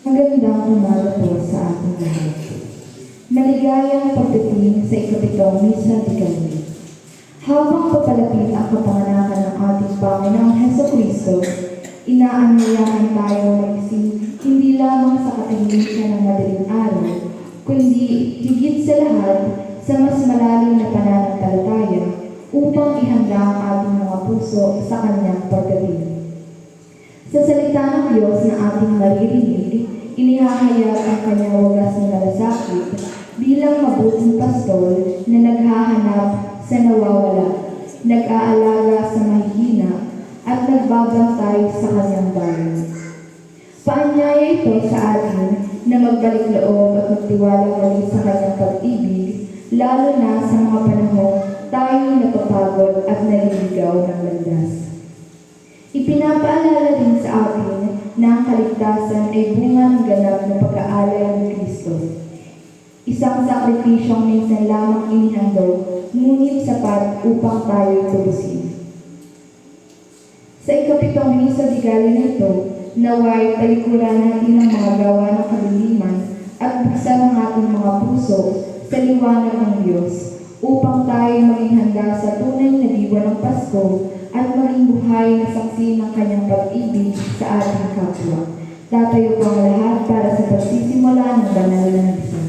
Magandang umaga po sa ating lahat. Maligayang pagdating sa ikapitong misa di kami. Habang papalapit ang kapanganakan ng ating Panginoong Hesukristo, inaanyayahan tayo magising hindi lamang sa katahimikan ng madaling araw, kundi higit sa lahat sa mas malalim na pananampalataya upang ihanda ang ating mga puso sa Kanyang pagdating. Sa salita ng Diyos na ating maririnig, inihahayag ang Kanyang wagas na malasakit bilang mabuting pastol na naghahanap sa nawawala, nag-aalaga sa mahihina, at nagbabantay sa Kanyang bayan. Paanyaya ito sa atin na magbalik loob at magtiwala muli sa Kanyang pag-ibig, lalo na sa mga panahong tayo'y napapagod at naliligaw ng landas. Ipinapaalala rin sa atin na ang kaligtasan ay bunga ng ganap na pag-aalay ni Kristo. Isang sakripisyong minsan lamang inihandog, ngunit sapat upang tayo tubusin. Sa ikapitong misa di gali nito, naway talikuran natin ang mga gawa ng kadiliman at buksan ang ating mga puso sa liwanag ng Diyos, upang tayo maging handa sa tunay na diwa ng Pasko at maging buhay na saksi ng Kanyang pag-ibig sa ating kapwa. Tatayo po ang lahat para sa pagsisimula ng banal na misa.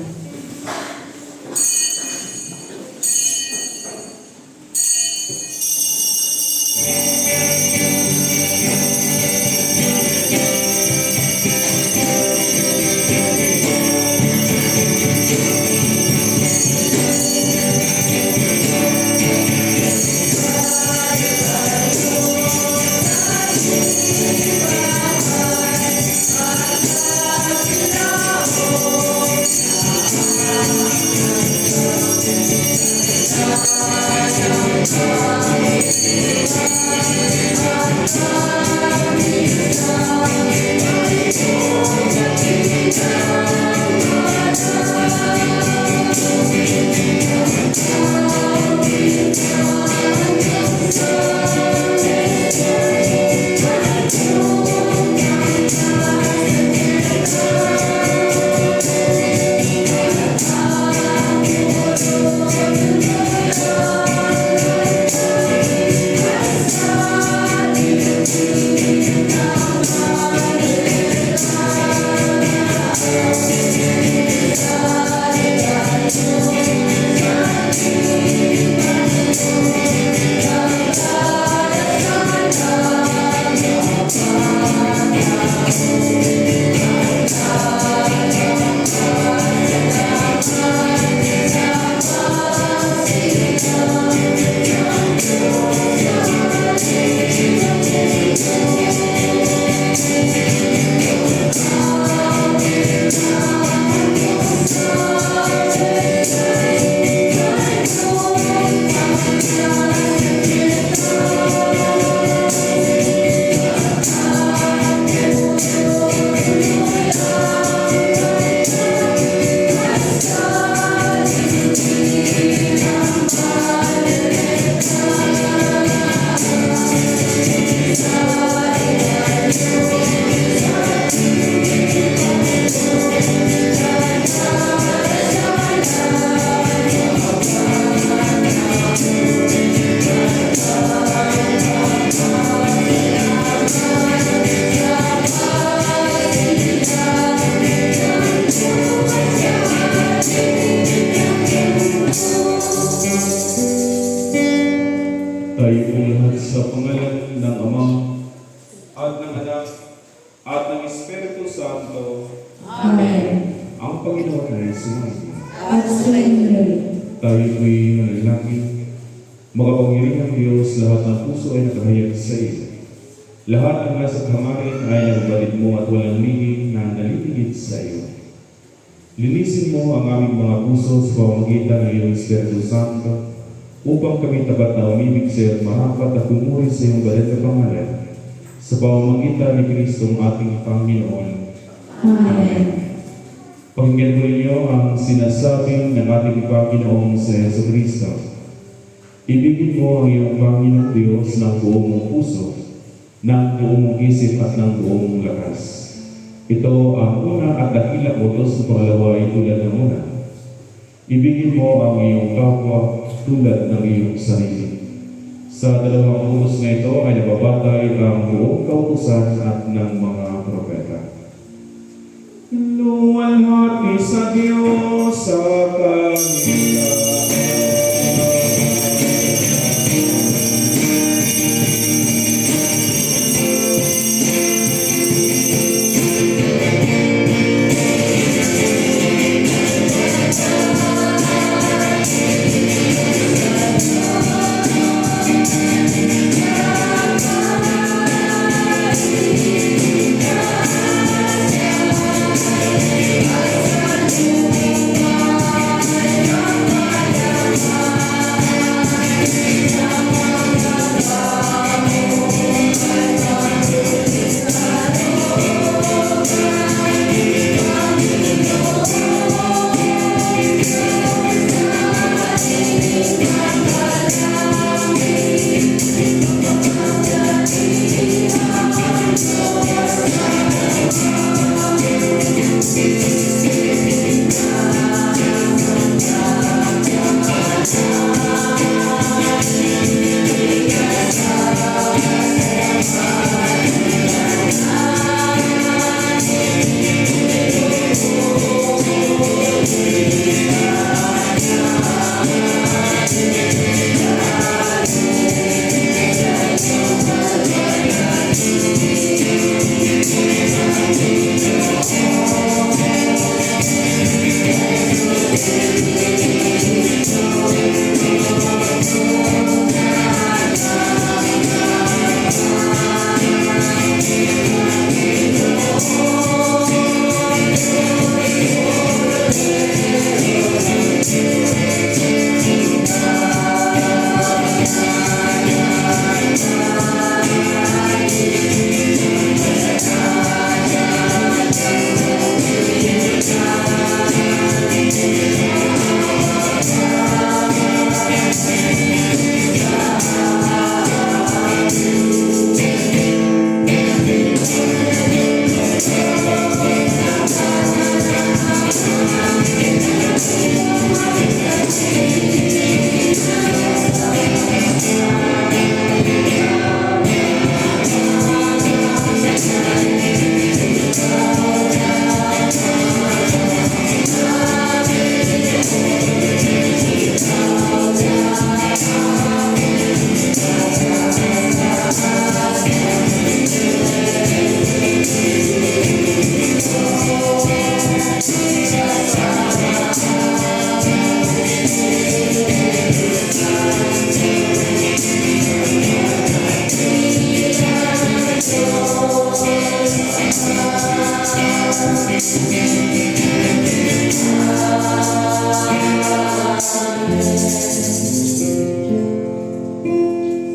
Tayo po lahat sa pangalan ng Ama at ng Anak at ng Espiritu Santo. Amen. Ang Panginoon ay sumayin. At sumayin. Tayo po'y manalangin. Makapangyarihang Diyos, lahat ng puso ay nakahayag sa iyo. Lahat ng nasa hamarin ay nagbalik mo at walang liging na naliligid sa iyo. Linisin mo ang aming mga puso sa pamamagitan ng iyong Espiritu Santo, upang kami tapat na umibig sa iyo at marapat at pumuri sa iyong galit na pangalan, sa pamamagitan ni Kristong ating Panginoon. Amen. Pakinggan mo ninyo ang sinasabing ng ating Panginoong sa Jesucristo. Ibigin mo ang iyong Panginoong Diyos ng buong mong puso, ng buong mong isip at ng buong mong lakas. Ito ang una at dakilang utos ng pangalawa ay tulad ng una. Ibigin mo ang iyong kapwa tulad ng iyong sarili. Sa dalawang utos na ito ay nababatay ang buong kautusan at ng mga propeta. Luwalhati sa Diyos sa kanila.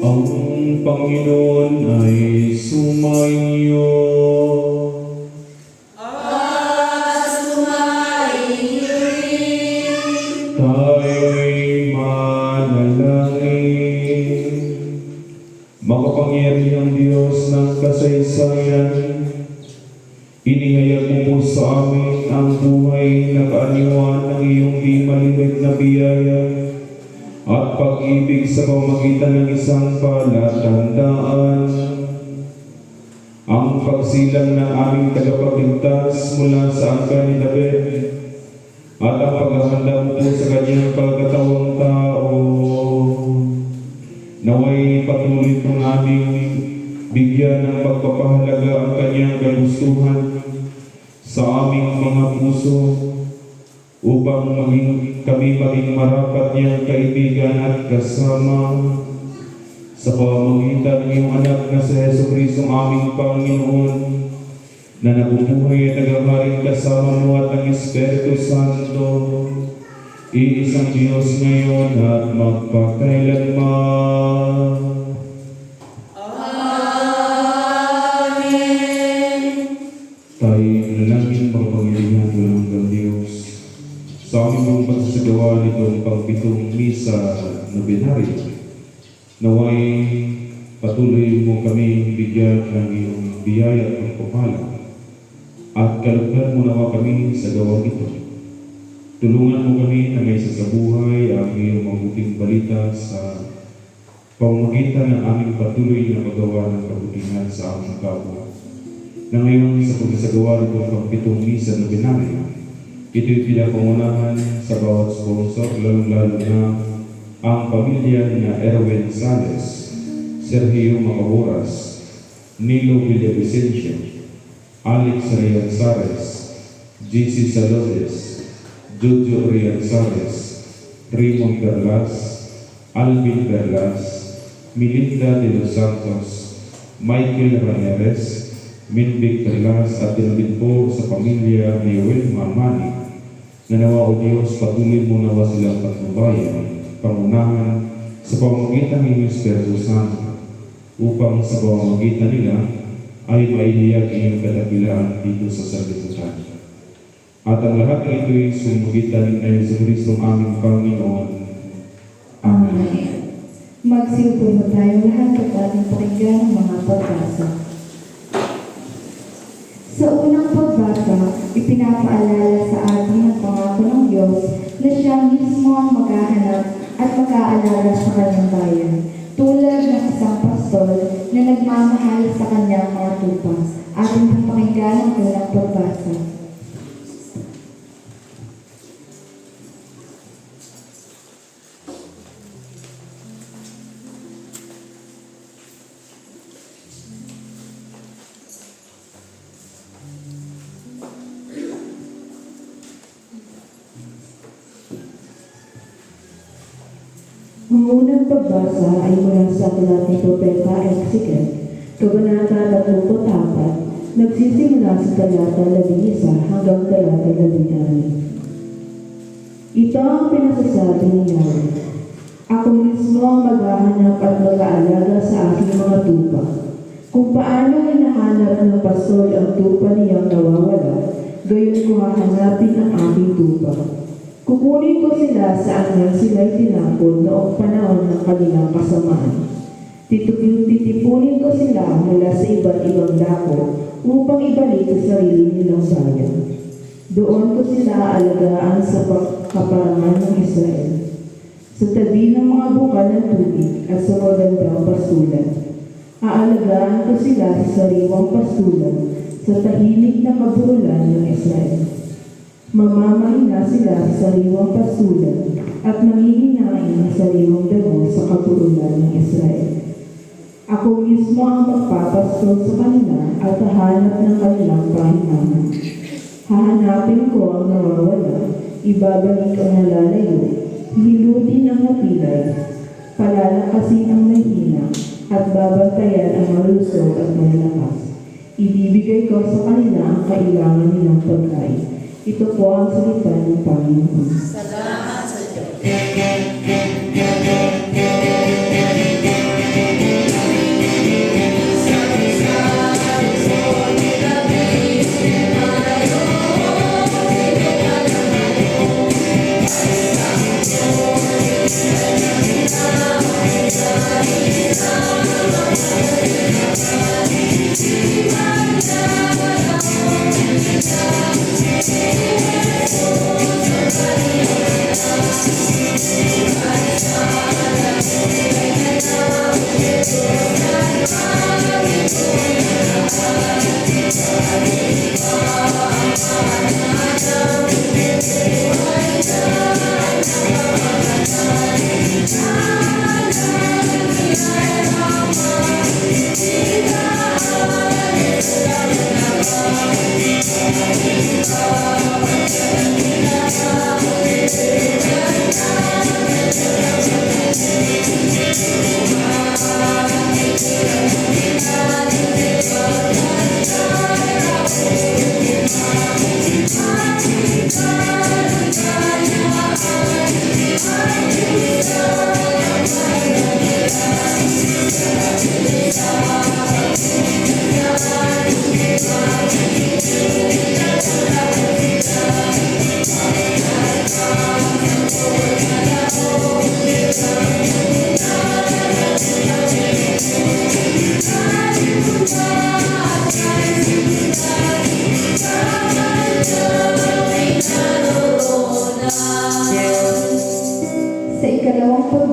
Ang Panginoon ay sumainyo. Tayo'y manalangin. Makapangyarihang Diyos ng kasaysayan, inihayag mo po sa amin ang buhay na kaaniwan ng iyong di malimit na biyaya at pag-ibig sa pamagitan ng isang palatandaan. Ang pagsilang ng aming tagapagligtas mula sa angkan ni David at ang paghahanda mo po sa kanyang pagkatawang tao. Naway patuloy pong aming bigyan ng pagpapahalaga ang kanyang kagustuhan sa aming mga puso upang kami maging marapat niyang kaibigan at kasama sa pamamagitan ng iyong anak na si Jesucristo aming Panginoon na nabubuhay at naghaharing kasama mo at ng Espiritu Santo, iisang Diyos ngayon at magpakailanman. Tayo'y manalangin makapangyarihan mo ng Diyos. Sa aming pagsasagawa nitong pangpitong misa nobinaryo, naway patuloy mo kami bigyan ng iyong biyaya at pagpapala at kalugdan mo nawa kami sa gawang ito. Tulungan mo kami na may sasabuhay ang iyong mabuting balita sa pamamagitan ng aming patuloy na paggawa ng kabutihan sa aming kapwa. Na ngayon sa pagsasagawa nitong pangpitong misa na binari, ito'y pinapangunahan sa bawat sponsor, lalo-lalo na ang pamilya ni Erwin Sales, Sergio Macaboras, Nilo Villavicencio, Alex Rianzares, JC Salones, Jojo Rianzares, Raymond Perlas, Alvin Perlas, Melinda de los Santos, Michael Ramirez, Minvic Perlas at din po sa pamilya ni Wilma Mani. Nanawa o Diyos, patuloy mo nawa silang patnubayan, pangunahan sa pamamagitan ng Espiritu Santo, upang sa pamamagitan nila ay maihiyag iyong kadakilaan dito sa sanlibutan. At ang lahat ng ito'y sumugitan ay sa Kristong aming Panginoon. Amen. Magsiupo tayo lahat at ating pakinggan ang mga pagbasa. Sa unang pagbasa, ipinapaalala sa atin ang pangako ng Diyos na siya mismo ang maghahanap at mag-aalala sa kanyang bayan, tulad ng isang pastol na nagmamahal sa kanyang mga tupa. Ating pakinggan ang unang pagbasa. Ang unang pagbasa ay mula sa aklat ni Propeta Ezekiel, Kabanata 34, nagsisimula sa talata 11 hanggang talata 16. Ito ang pinasasabi ni Yahweh: Ako mismo ang maghahanap at mag-aalaga sa aking mga tupa. Kung paano hinahanap ng pastol ang tupa niyang nawawala, gayon ko hahanapin ang aking tupa. Kukunin ko sila saan man sila'y tinapon noong panahon ng kanilang kasamaan. Titipunin ko sila mula sa iba't ibang dako upang ibalik sa sarili nilang bayan. Doon ko sila alagaan sa kaparangan ng Israel, sa tabi ng mga bukal ng tubig at sa magandang pastulan. Aalagaan ko sila sa sariwang pastulan, sa tahimik na kaburulan ng Israel. Mamamahina sila sa sariwang pastulan at manghihingain ng sariwang damo sa kaburulan ng Israel. Ako mismo ang magpapastol sa kanila at hahanap ng kanilang pahingahan. Hahanapin ko ang nawawala, ibabalik ang nalalayo, hilutin ang napilay, palalakasin ang mahina, at babantayan ang malusog at malalakas. Ibibigay ko sa kanila ang kailangan nilang pagkain. Ito po ang salita ng Panginoon. Salamat sa Diyos.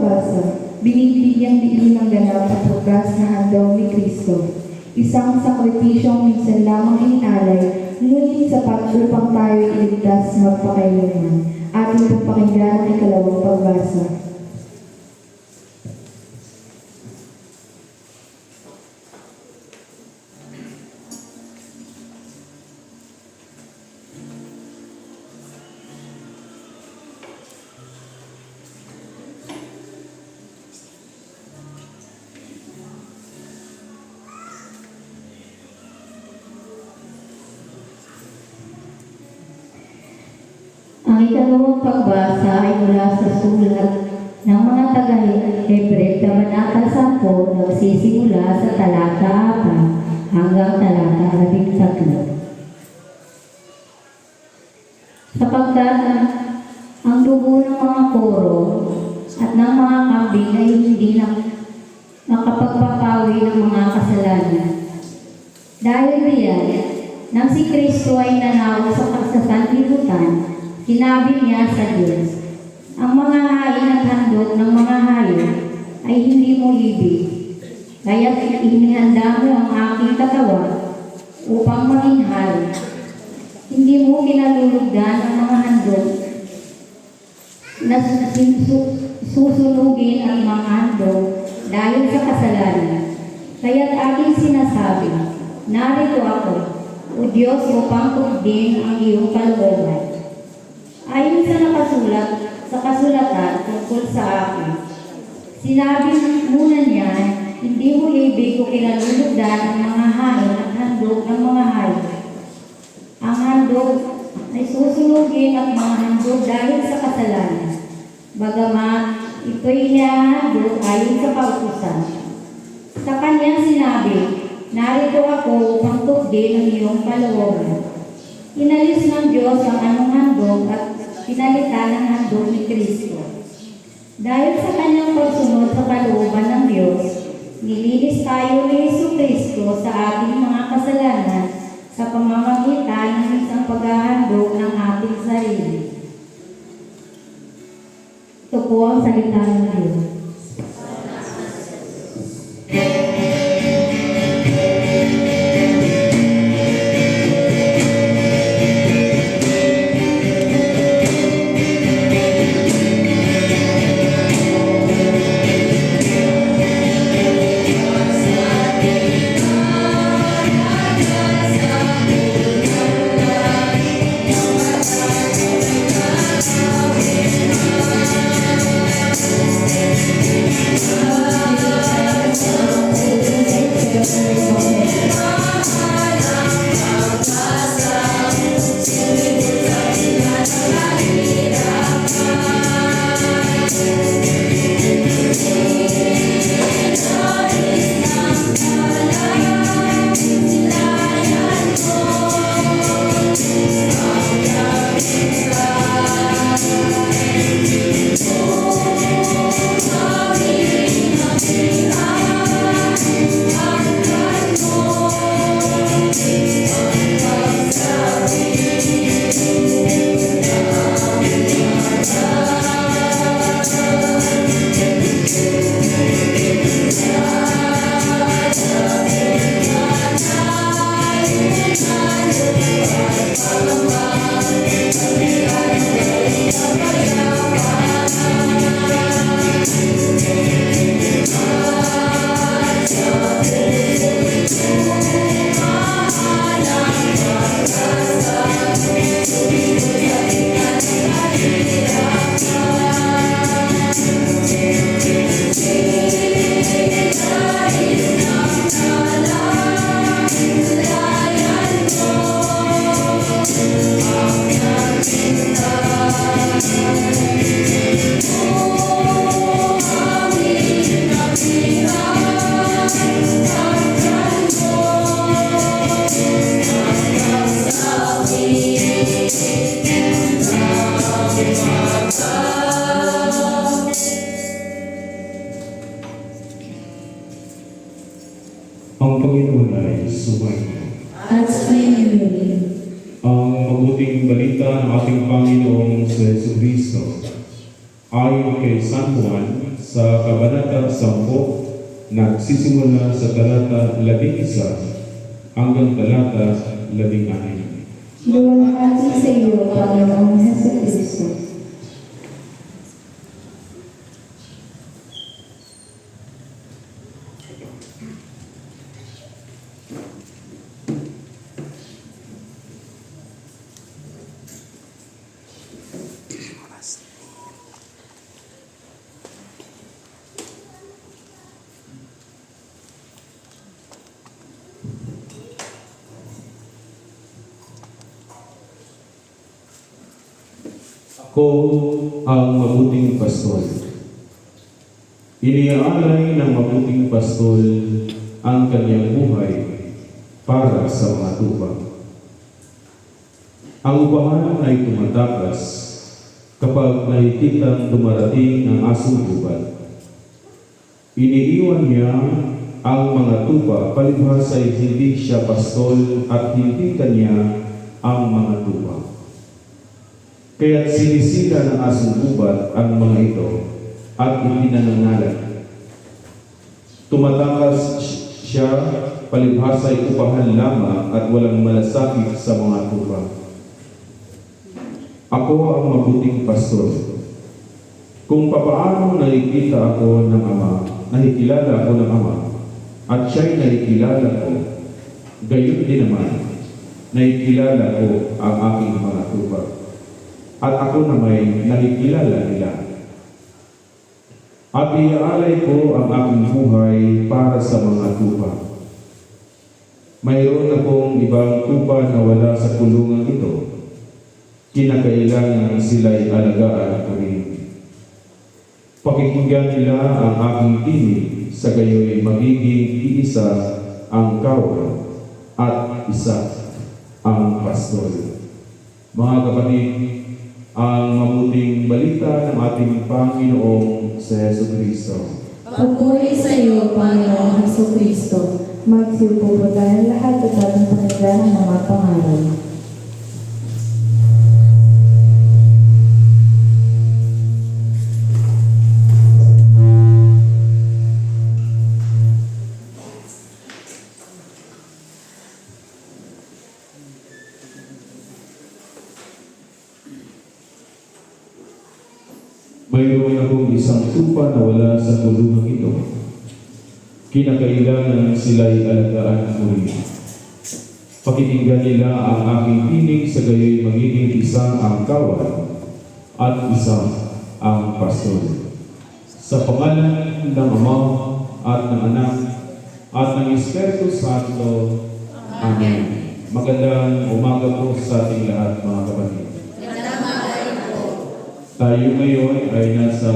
pagbasa, binibigyang diin ng ganap at wagas na handog ni Kristo. Isang sakripisyong minsan lamang inalay, ngunit sapat upang tayo iligtas magpakailanman. Ating pong pakinggan ang ikalawang pagbasa. Ang ikalawang pagbasa ay mula sa sulat ng mga taga-Hebre, Kabanata 10, nagsisimula sa talata 4 hanggang talata 13. Sapagkat ang dugo ng mga koro at ng mga kambing ay hindi na makapagpapawi ng mga kasalanan. Dahil riyan, nang si Kristo ay nanaw sa sanlibutan, sinabi niya sa Diyos, ang mga hain at handog ng mga hayop ay hindi mo ibig. Kaya't inihanda mo ang aking katawan upang maging hari. Hindi mo kinalulugdan ang mga handog na susunugin ang mga handog dahil sa kasalanan. Kaya't aking sinasabi, narito ako, O Diyos, upang tugdin ang iyong kalooban. Ayon sa nakasulat sa kasulatan tungkol sa akin, sinabi muna niya, hindi mo ibig o kinalulugdan ang mga hain at handog ng mga hayop. Ang handog ay susunugin at mga handog dahil sa kasalanan. Bagamat ito'y inihahandog ayon sa kautusan. Sa kanya sinabi, narito ako upang tugdin ang iyong kalooban. Inalis ng Diyos ang anong handog at pinalitan ang handog ni Kristo. Dahil sa kanyang pagsunod sa kalooban ng Diyos, nilinis tayo ni Jesucristo sa ating mga kasalanan sa pamamagitan ng isang paghahandog ng ating sarili. Ito po ang salita ng Diyos. Ang Panginoon ay sumainyo. At sumainyo rin. Ang mabuting balita ng ating Panginoong sa Jesucristo ayon kay San Juan sa Kabanata 10, nagsisimula sa talata 11 hanggang talata 16. Luwalhati sa iyo, Panginoong Hesukristo. Ako ang mabuting pastol. Iniaalay ng mabuting pastol ang kanyang buhay para sa mga tupa. Ang upahan ay tumatakas kapag nakikitang dumarating ang asong gubat. Iniiwan niya ang mga tupa palibhas ay hindi siya pastol at hindi kanya ang mga tupa. Kaya't sinisira ng asong gubat ang mga ito at hindi nangangalat. Tumatakas siya palibhas ay upahan lamang at walang malasakit sa mga tupa. Ako ang mabuting pastor. Kung papaano nakikita ako ng Ama, nakikilala ako ng Ama, at siya'y nakikilala ko, gayon din naman, nakikilala ko ang aking mga tupa. At ako na may nakikilala nila. At iaalay ko ang aking buhay para sa mga tupa. Mayroon akong ibang tupa na wala sa kulungan ito. Kinakailangan sila'y alagaan ko rin. Pakikinggan nila ang aking tinig, sa gayo'y magiging iisa ang kawal at isa ang pastol. Mga kapatid, ang mabuting balita ng ating Panginoong sa Jesucristo. Pagpuri sa iyo, Panginoong Hesukristo. Magsiupo po tayo lahat at ating pakinggan ang mga pangalan. Mayroon akong isang tupa na wala sa kulungan ito. Kinakailangan sila'y alagaan ko rin. Pakikinggan nila ang aking tinig, sa gayo'y magiging isa ang kawal at isa ang pastol. Sa pangalan ng Ama at ng Anak at ng Espiritu Santo. Amen. Magandang umaga po sa ating lahat, mga kapatid. Tayo ngayon ay nasa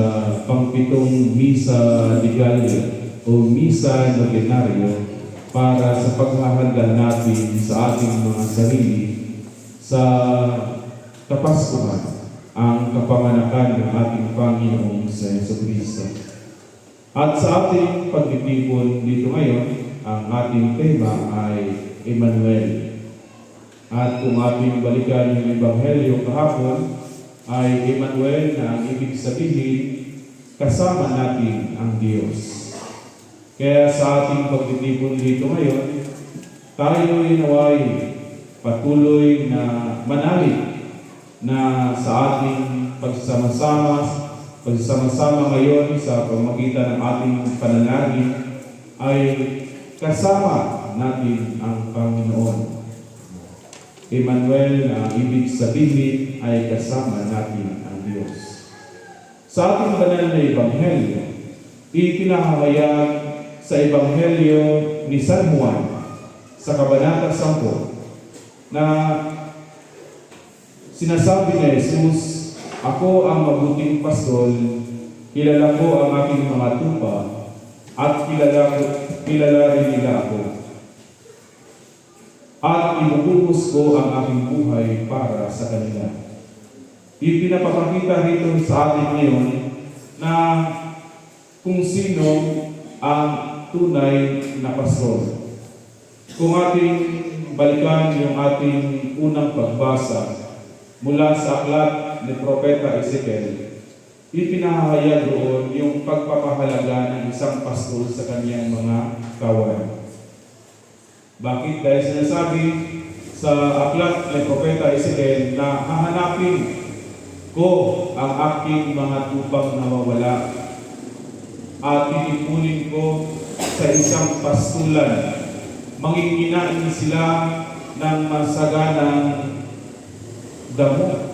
pangpitong Misa de Gallo o Misa Novenario para sa paghahanda natin sa ating mga sarili sa Kapaskuhan, ang kapanganakan ng ating Panginoong sa Jesucristo. At sa ating pagtitipon dito ngayon, ang ating tema ay Emmanuel. At kung ating balikan yung Ebanghelyo kahapon, ay Emmanuel na ang ibig sabihin, kasama natin ang Diyos. Kaya sa ating pagtitipon dito ngayon, tayo naway patuloy na manalig na sa ating pagsama-sama ngayon sa pamamagitan ng ating pananalangin ay kasama natin ang Panginoon. Emmanuel na ang ibig sabihin ay kasama natin ang Diyos. Sa ating banal na Ebanghelyo, ipinahayag sa Ebanghelyo ni San Juan sa Kabanata 10 na sinasabi ni Jesus, ako ang mabuting pastol, kilala ko ang aking mga tupa at kilala rin nila ako. At inuubos ko ang aking buhay para sa kanila. Ipinapakita rito sa atin ngayon na kung sino ang tunay na pastol. Kung ating balikan yung ating unang pagbasa mula sa aklat ni Propeta Ezekiel, ipinahayag doon yung pagpapahalaga ng isang pastol sa kanyang mga kawan. Bakit? Dahil sinasabi sa aklat ng Propeta Ezekiel na hahanapin ko ang aking mga tupang nawawala at titipunin ko sa isang pastulan. Manginginain sila ng masaganang damo.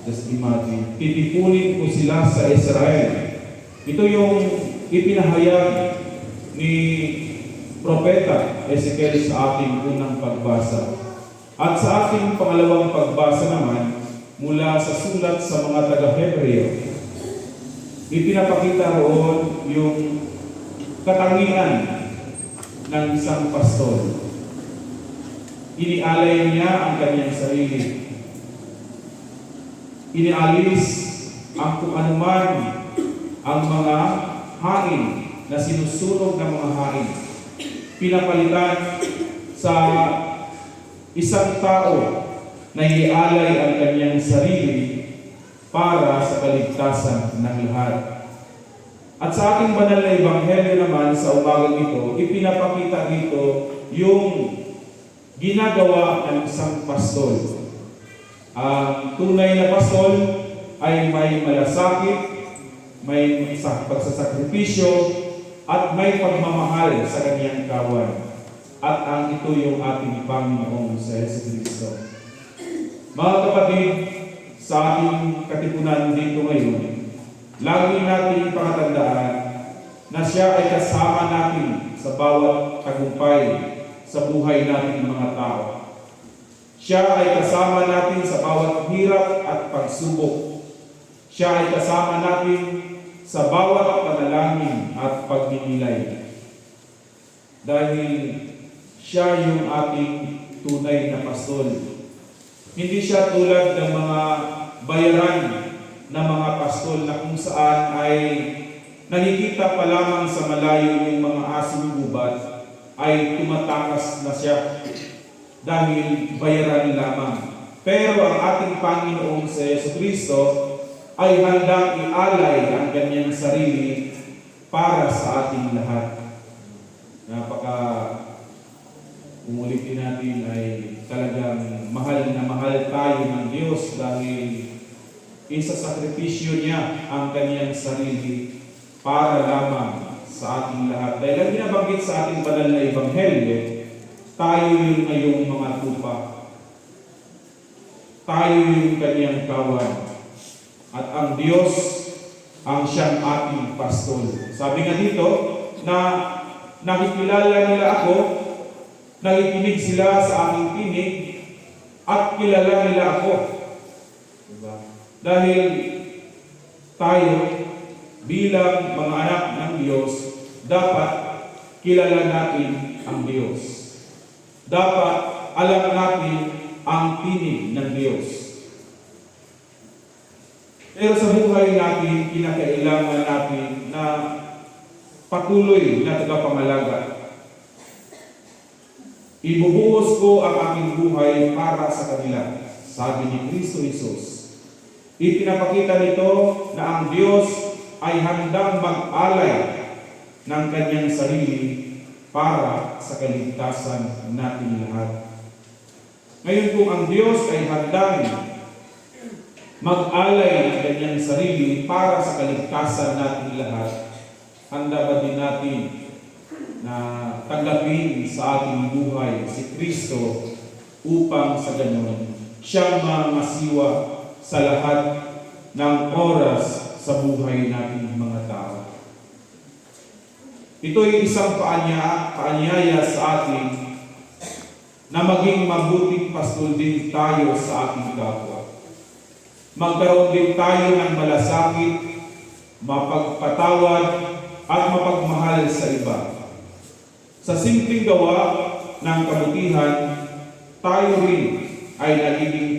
Just imagine, titipunin ko sila sa Israel. Ito yung ipinahayag ni Propeta Ezekiel sa ating unang pagbasa. At sa ating pangalawang pagbasa naman, mula sa sulat sa mga taga-Hebreo, ipinapakita roon yung katangian ng isang pastol. Inialay niya ang kanyang sarili. Inialis ang kung anuman ang mga hain na sinusunog ng mga hain. Pinapalitan sa isang tao na ialay ang kanyang sarili para sa kaligtasan ng lahat. At sa ating banal na ebanghelyo naman sa umagang ito, ipinapakita dito yung ginagawa ng isang pastol. Ang tunay na pastol ay may malasakit, may pagsasakripisyo, at may pagmamahal sa kanyang kawan. At ang ito yung ating Panginoong sa Jesucristo. Mga kapatid, sa ating katipunan dito ngayon, lagi natin pakatandaan na siya ay kasama natin sa bawat tagumpay sa buhay natin mga tao. Siya ay kasama natin sa bawat hirap at pagsubok. Siya ay kasama natin sa bawat panalangin at pagninilay. Dahil siya yung ating tunay na pastol. Hindi siya tulad ng mga bayaran na mga pastol na kung saan ay nakikita pa lamang sa malayo yung mga asong gubat ay tumatakas na siya dahil bayaran lamang. Pero ang ating Panginoong sa Jesucristo ay handang ialay ang kanyang sarili para sa ating lahat. Napaka umulitin natin ay talagang mahal na mahal tayo ng Diyos dahil isasakripisyo niya ang kanyang sarili para lamang sa ating lahat. Dahil ang binabanggit sa ating banal na ebanghelyo, tayo yung ngayong mga tupa. Tayo yung kanyang kawan. At ang Diyos ang siyang ating pastol. Sabi nga dito na nakikilala nila ako, nakikinig sila sa aking tinig, at kilala nila ako. Diba? Dahil tayo bilang mga anak ng Diyos, dapat kilala natin ang Diyos. Dapat alam natin ang tinig ng Diyos. Pero sa buhay natin, kinakailangan natin na patuloy na tagapangalaga. Ibubuhos ko ang aking buhay para sa kanila, sabi ni Kristo Jesus. Ipinapakita nito na ang Diyos ay handang mag-alay ng kanyang sarili para sa kaligtasan natin lahat. Ngayon kung ang Diyos ay handang mag-alay ng kanyang sarili para sa kaligtasan natin lahat, handa ba din natin na tanggapin sa ating buhay si Kristo upang sa ganon siyang mangasiwa sa lahat ng oras sa buhay nating mga tao. Ito ay isang paanyaya sa atin na maging mabuting pastol din tayo sa ating kapwa. Magkaroon din tayo ng malasakit, mapagpatawad, at mapagmahal sa iba. Sa simpleng gawa ng kabutihan, tayo rin ay nagiging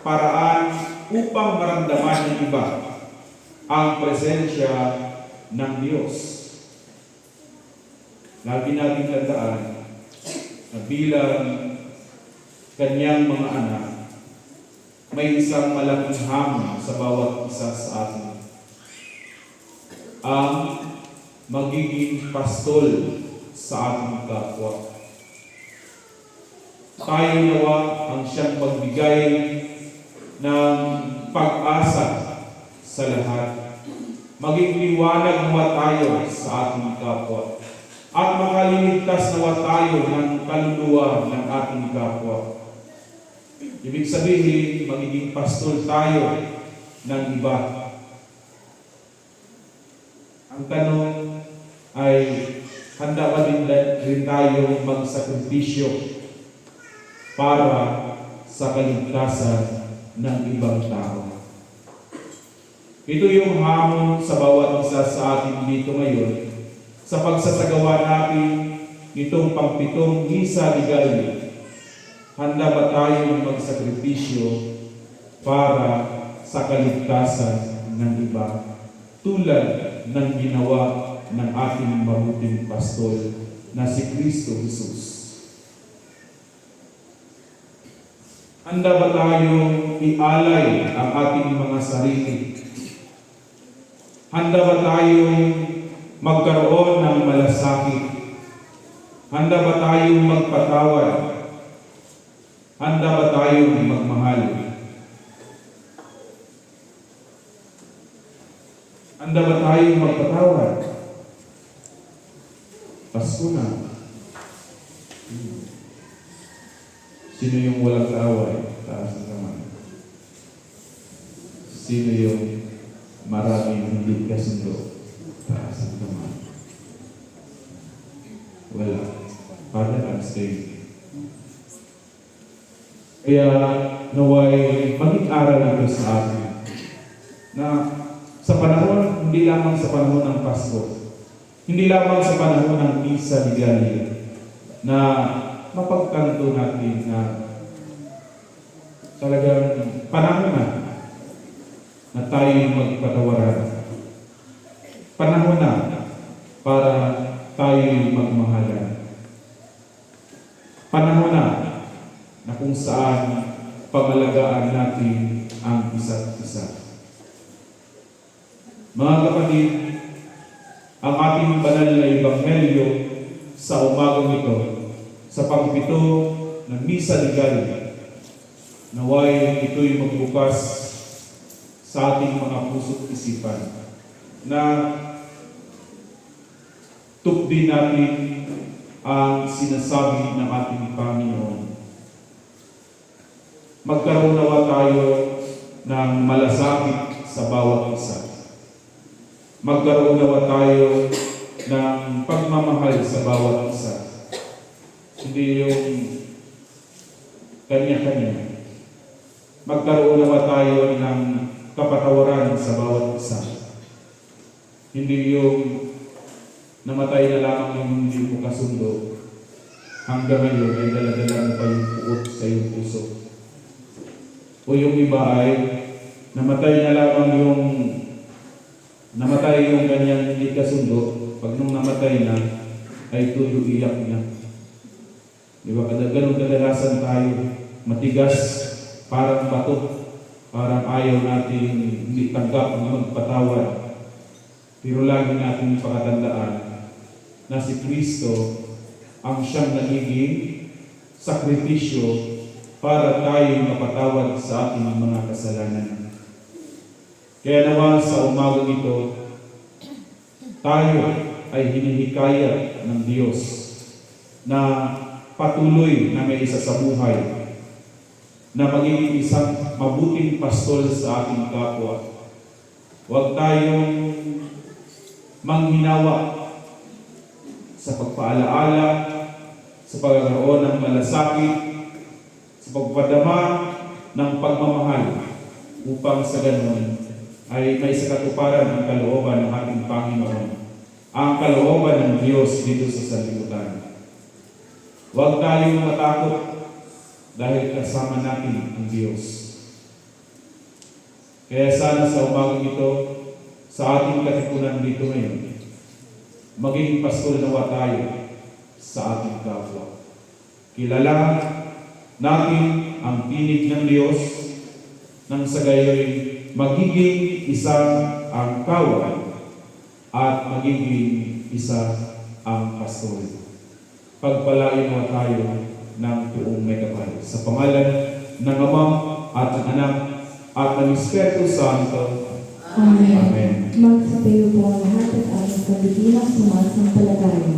paraan upang maramdaman ng iba ang presensya ng Diyos. Lagi natin tandaan na bilang kanyang mga anak, may isang malaking hamon sa bawat isa sa atin. ang magiging pastol sa ating kapwa. Tayo nawa ang siyang magbigay ng pag-asa sa lahat. Maging liwanag nawa tayo sa ating kapwa. At makaliligtas nawa tayo ng kaluluwa ng ating kapwa. Ibig sabihin, magiging pastol tayo ng iba. Ang tanong ay, handa ba din tayo magsakripisyo para sa kaligtasan ng ibang tao? Ito yung hamon sa bawat isa sa atin dito ngayon sa pagsasagawa natin nitong pang-7 misa legal. Handa ba tayong magsakripisyo para sa kaligtasan ng iba, tulad ng ginawa ng ating mabuting pastol na si Kristo Jesus? Handa ba tayong ialay ang ating mga sarili? Handa ba tayong magkaroon ng malasakit? Handa ba tayong magpatawad? Handa ba tayong magmahal? Handa ba tayong magpatawad? Pasko na. Sino yung walang kaaway? Taas ang kamay. Sino yung maraming hindi kasundo? Taas ang kamay. Wala. Father, I'm staying. Kaya naway maging aral ito sa atin na sa panahon, hindi lamang sa panahon ng Pasko, hindi lamang sa panahon ng Misa Legalia, na mapagtanto natin na talagang panahon na tayo magpatawaran. Panahon na para tayo magmahalan. Panahon na kung saan pangalagaan natin ang isa't isa. Mga kapatid, ang ating banal na ebanghelyo sa umagang ito, sa pang-7 ng Misa Legalia, naway ito'y magbukas sa ating mga puso't isipan na tukdi natin ang sinasabi ng ating Panginoon. Magkaroon nawa tayo ng malasakit sa bawat isa. Magkaroon nawa tayo ng pagmamahal sa bawat isa. Hindi yung kanya-kanya. Magkaroon nawa tayo ng kapatawaran sa bawat isa. Hindi yung namatay na lamang yung hindi mo kasundo, hanggang ngayon ay dala-dala mo pa yung puot sa iyong puso. O yung iba ay namatay na lamang yung kanyang hindi kasundo, pag nung namatay na, ay tuyo iyak niya. Diba? Ganun kadalasan tayo, matigas, parang bato, parang ayaw natin hindi tanggap ng magpatawad. Pero lagi natin pakatandaan na si Kristo ang siyang nagiging sakripisyo para tayo mapatawad sa ating mga kasalanan. Kaya naman sa umagang ito, tayo ay hinihikayat ng Diyos na patuloy na may isa sa buhay, na magiging isang mabuting pastol sa ating kapwa. Huwag tayong manghinawa sa pagpaalaala, sa pagkakaroon ng malasakit, sa pagpadama ng pagmamahal, upang sa ganon ay may sakatuparan ang kalooban ng ating Panginoon, ang kalooban ng Diyos dito sa sanlibutan. Huwag tayong matakot dahil kasama natin ang Diyos. Kaya sana sa umagang ito, sa ating katipunan dito ngayon, maging pastol nawa tayo sa ating kapwa. Kilala natin ang tinig ng Diyos, nang sa gayoy magiging isang ang kawal at magiging isa ang pastol. Pagpalain mo tayo ng buong may kapal. Sa pangalan ng Ama at ng Anak at ng Espiritu Santo. Amen. Amen. Magsabayo po ang lahat at aming kabibilang sumasampalataya.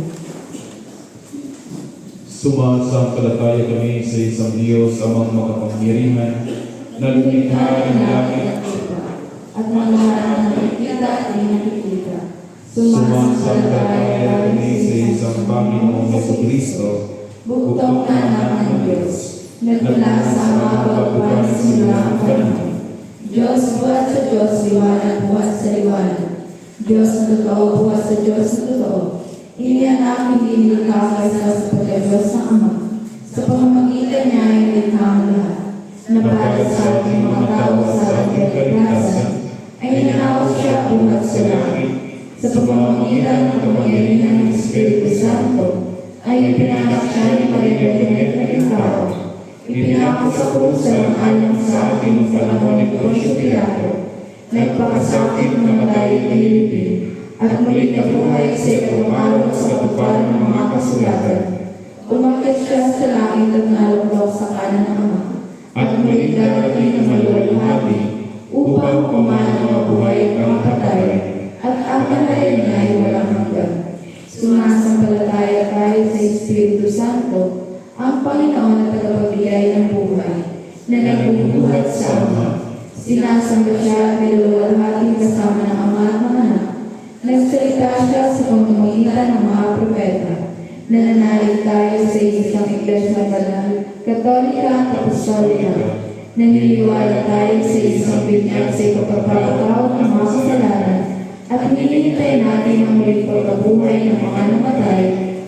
Sumasampalataya kami sa isang Diyos, Amang makapangyarihan, na lumikha ng langit. At ng lahat ng nakikita at di nakikita. Sumasampalataya kami sa isang Panginoong Jesucristo, Bugtong na anak ng Diyos, nagmula sa mga kapagpuan simula ang panahon. Diyos buhat sa Diyos, liwanag buhat sa liwanag. Diyos na totoo buhat sa Diyos na totoo. Inianak hindi nilikha kaysa sa pagka-Diyos ng Ama. Sa pamamagitan niya ay nilikha ang lahat. Napalit sa ating mga tao sa ating kaligtasan, ay nanawag siya buhat sa langit. Sa pamamagitan ng kapangyarihan ng Espiritu Santo, ay ipinanak siya ni Maria ng tao. Ipinako sa krus sa alang sa ating panahon ni Poncio Pilato. Nagpakasakit ng matay nilipin at muli nabuhay sa ikalawang araw sa katuparan ng mga kasulatan. Umakyat siya sa langit at naluglaw sa kanan ng Ama. At muli darating ng maluwalhati upang kumain ng mabuhay at ang patay. At ang patay niya ay walang hanggan. Sumasampalataya tayo sa Espiritu Santo, ang Panginoon na tagapagbigay ng buhay, na nagbubuhat sa Ama. Sinasamba siya at niluwalhati kasama ng Ama at mga anak. Nagsalita siya sa pamamagitan ng mga propeta. Nananalig tayo sa isang iglesia banal, katolika at apostolika. Naniniwala tayo sa isang binyag sa ikapagpapatawad ng mga kasalanan at hinihintay natin ang muling pagkabuhay ng mga namatay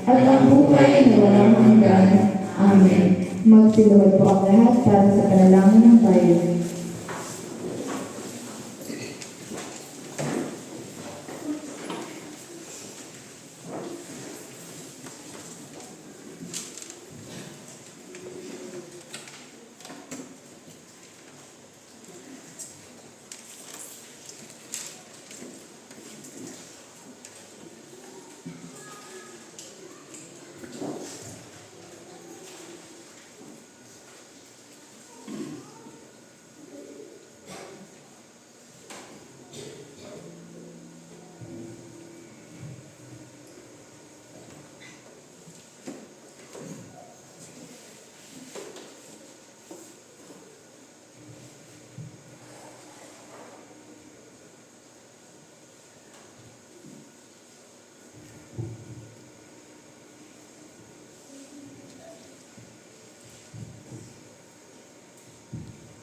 at ang buhay na walang hanggan. Amen. Magsiluhod po ang lahat para sa panalangin ng bayan.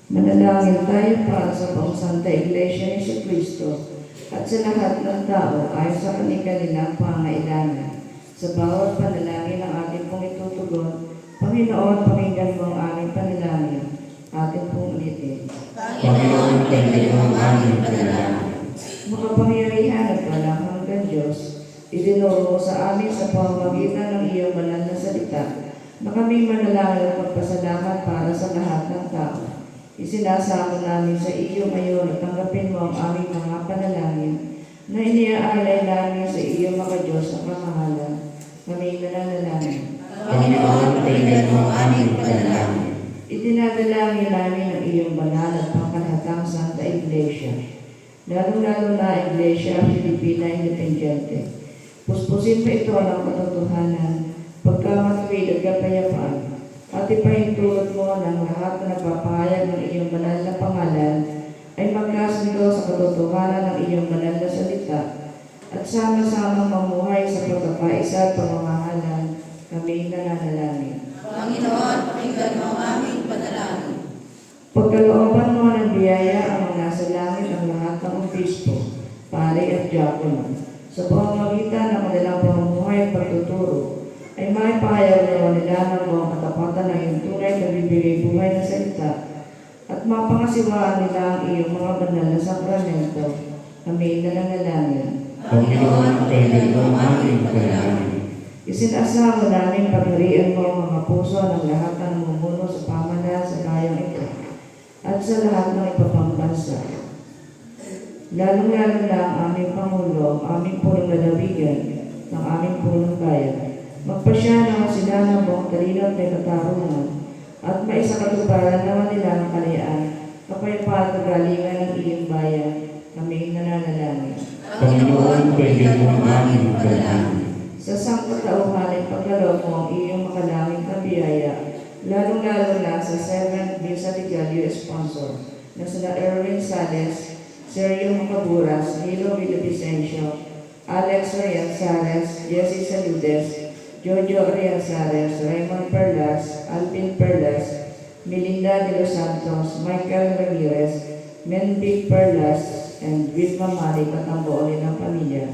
Manalangin tayo para sa Santa Iglesia ni Jesucristo at sa lahat ng tao ayon sa kanilang pangailangan. Sa bawat panalangin ng ating pong itutugon, Panginoon, pakinggan mo ang aming panalangin. Atin pong ulitin. Panginoon, pakinggan mo ang aming panalangin. Makapangyarihan at walang hanggan Diyos, itinuro mo sa amin sa pamamagitan ng iyong banal na salita na kami manalangin at magpasalamat para sa lahat ng tao. Isinasamo namin sa iyo ngayon at tanggapin mo ang aming mga panalangin na iniaalay namin sa iyo maka-Diyos ang kamahalan. Kami nananalangin. Panginoon, pakinggan mo ang aming panalangin. Itinadalangin namin ang iyong banal at pangkalahatang Santa Iglesia, lalong-lalo na Iglesia Filipina Independiente. Puspusin mo ito ng katotohanan, pagkamatuwid at kapayapaan, at ipahintulot mo ng lahat na nagpapahayag ng iyong banal na pangalan ay magkasundo sa katotohanan ng iyong banal na salita at sama-samang mamuhay sa pagkakaisa at pamamahalan. Kami nananalangin. Panginoon, pakinggan mo ang aming panalangin. Pagkalooban mo ng biyaya ang mga nasa langit ang lahat ng obispo, pare at diakono, sa pamamagitan ng kanilang pamumuhay at pagtuturo, ay maipahayag naman nila ng mga katapatan ng iyong tunay na bibigay buhay na salita at mapangasiwaan nila ang iyong mga banal na sakramento. Kami nananalangin. Panginoon, pakinggan mo ang aming panalangin. Isinasamo namin pagharian mo ang mga puso ng lahat ng namumuno sa pamahalaan sa bayang ito at sa lahat ng ipapambansa. Lalong-lalo na ang aming Pangulo, ang aming punong lalawigan, ng aming punong bayan. Magpasya naman sila ng buong talino at may katarungan, at maisakatuparan naman nila ang kalayaan, kapayapaan at kagalingan ng iyong bayan. Kami nananalangin. Panginoon, paigyan mo ang aming panalangin. Sa sangkatauhan ay pagkaloob mo ang iyong makalangin na biyaya, lalong-lalo na sa 7th Misa Ligalio sponsor na sila Erwin Sales, Sergio Macaburas, Nilo Villavicencio, Alex Rianzares, Jesse Saludes, Jojo Rianzares, Raymond Perlas, Alvin Perlas, Melinda de los Santos, Michael Ramirez, Mendic Perlas, and Vilma Malik at ang buo nilang pamilya.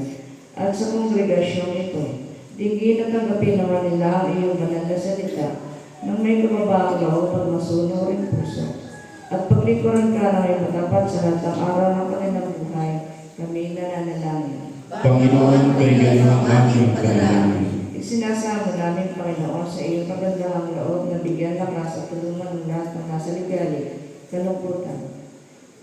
At sa kongregasyong ito, dinggin at tanggapin naman nila ang iyong banal na salita nang may kababaang loob at masuno rin puso. At paglikuran ka na may matapat sa lahat ng araw ng kanilang buhay, kami nananalangin. Panginoon, paigyan mo ang aming panalangin. Isinasamo namin, Panginoon, sa iyong kagandahang loob na bigyan lakas at tulungan ng lahat ng nasa ligali, kalungkutan.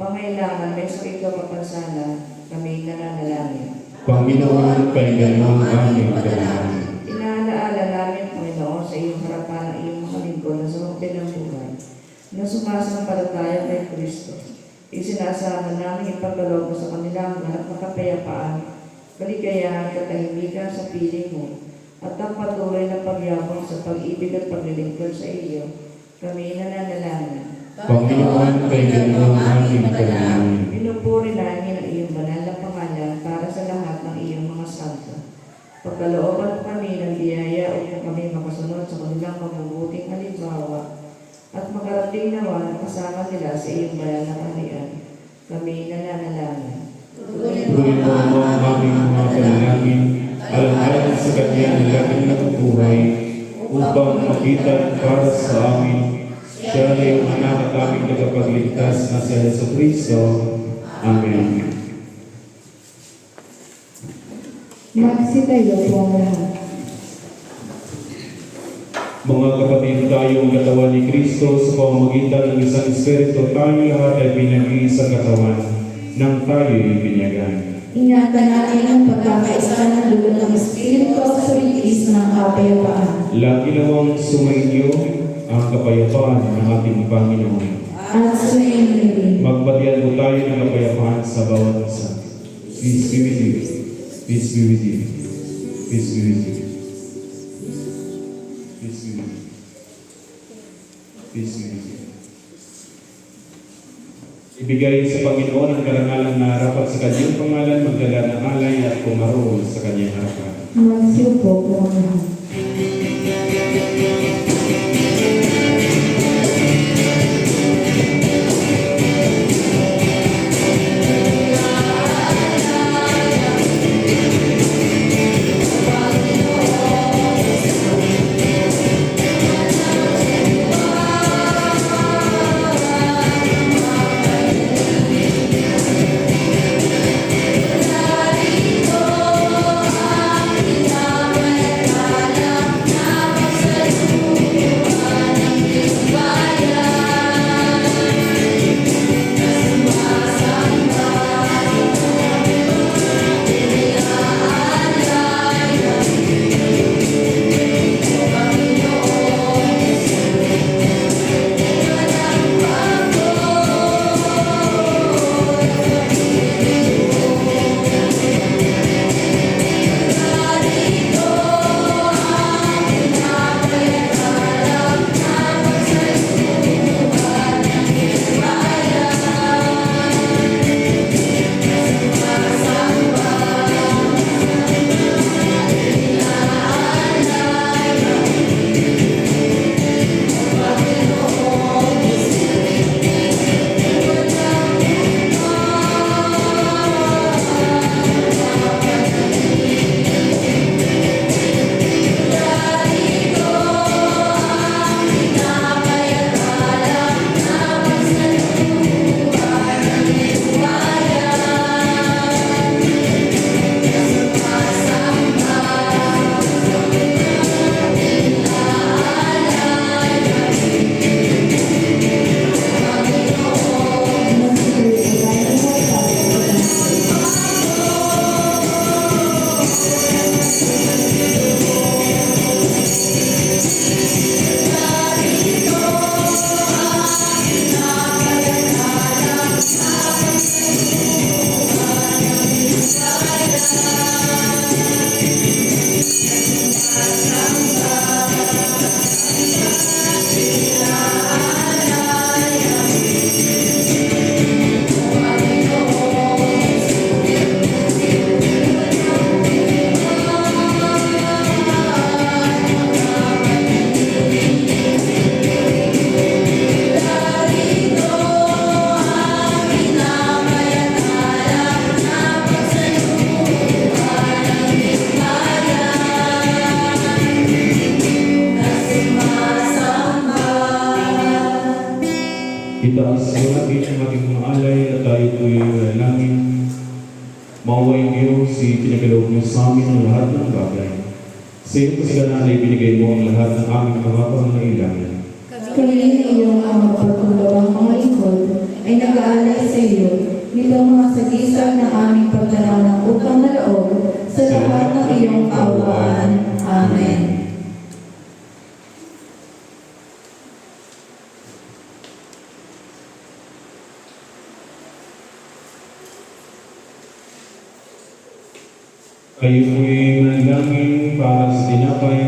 Pangailangan may sakit o kapansanan, kami nananalangin. Panginoon, paigyan mo ang aming panalangin. Inaalaala namin, Panginoon, sa iyong harapan ang iyong mga lingkod na sumagpil ng buhay, na sumasampalataya kay Kristo. Isinasama namin ipagkaloob mo sa kanila ang lahat ng kapayapaan, kaligayahan, katahimikan sa piling mo, at ang patuloy na pagyabong sa pag-ibig at paglilingkod sa iyo. Kami nananalangin. Panginoon, paigyan mo ang aming panalangin. Pinupuri namin ang iyong banal na pangalan para sa lahat ng iyong mga santo. Pagkalooban mo kami ng biyaya upang kami makasunod sa kanilang mabubuting halimbawa at makarating naman ang kasama nila sa iyong banal na kaharian. Kami nananalangin. Tuloy mo ang aming mga panalangin, alang-alang sa kanya na laging nabubuhay, upang makita para sa amin siya na yung anak at aming tagapagligtas na si Jesu Cristo. Amen. Magsitayo po ang lahat. Mga kapatid, tayo ang katawan ni Kristo sa pamamagitan ng isang Espiritu, tayo lahat ay pinag-iisang katawan nang tayo ibinyagan. Ingatan natin ang pagkakaisa ng dulo ng Espiritu sa bigis ng kapayapaan. Lagi nawang sumainyo ang kapayapaan ng ating Panginoon. At sumayin din. Magbatian mo tayo ng kapayapaan sa bawat isa. Peace be with you. Peace be with you. Peace be with you. Peace be with you. Peace be with you. Ibigay sa Panginoon ang karangalang narapat sa kanyang pangalan, magdala ng alay at pumaroon sa kanyang harapan. Magsiupo po ang lahat. Narito ang pinamatalas Itaas mo natin ang ating mga alay at tayo po'y manalangin. Mauwaing Diyos, ipinagkaloob mo sa amin ang lahat ng bagay. Sa iyong kasalanan ay binigay mo ang lahat ng aming mga pangangailangan. Kami ng iyong mga pagkumbabang mga lingkod ay nag-aalay sa iyo nitong mga sagisag ng aming pagdanaw ng upang na loob sa lahat ng iyong kaawaan. Amen. Kayo po'y manalangin para sa tinapay.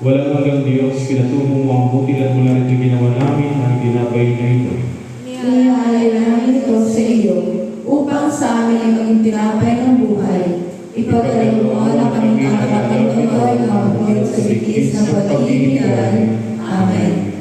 Walang hanggang Diyos, pinatumo mo ang butil at mula rito ginawa namin ang tinapay na ito. Inaalay namin ito sa iyo upang sa amin ay maging tinapay ng buhay. Ipagkaloob mo na kami nakakatalunan ay mabuhay sa bigis ng pag-ibigan. Amen.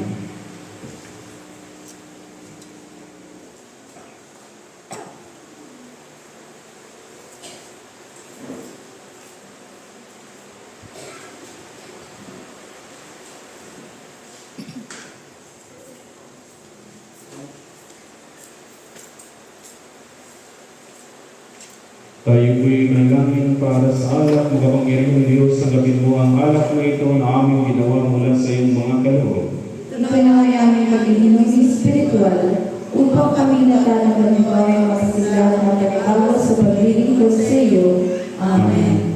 Tayo po'y manalangin para sa alak, makapangyarihang Diyos, tanggapin mo ang alak na ito na aming ginawa mula sa iyong mga kaloob. Tunay na aming pag-inom spiritual upang kami natatagambay ang masisigla na pag-awa sa paglilingkod sa iyo. Amen.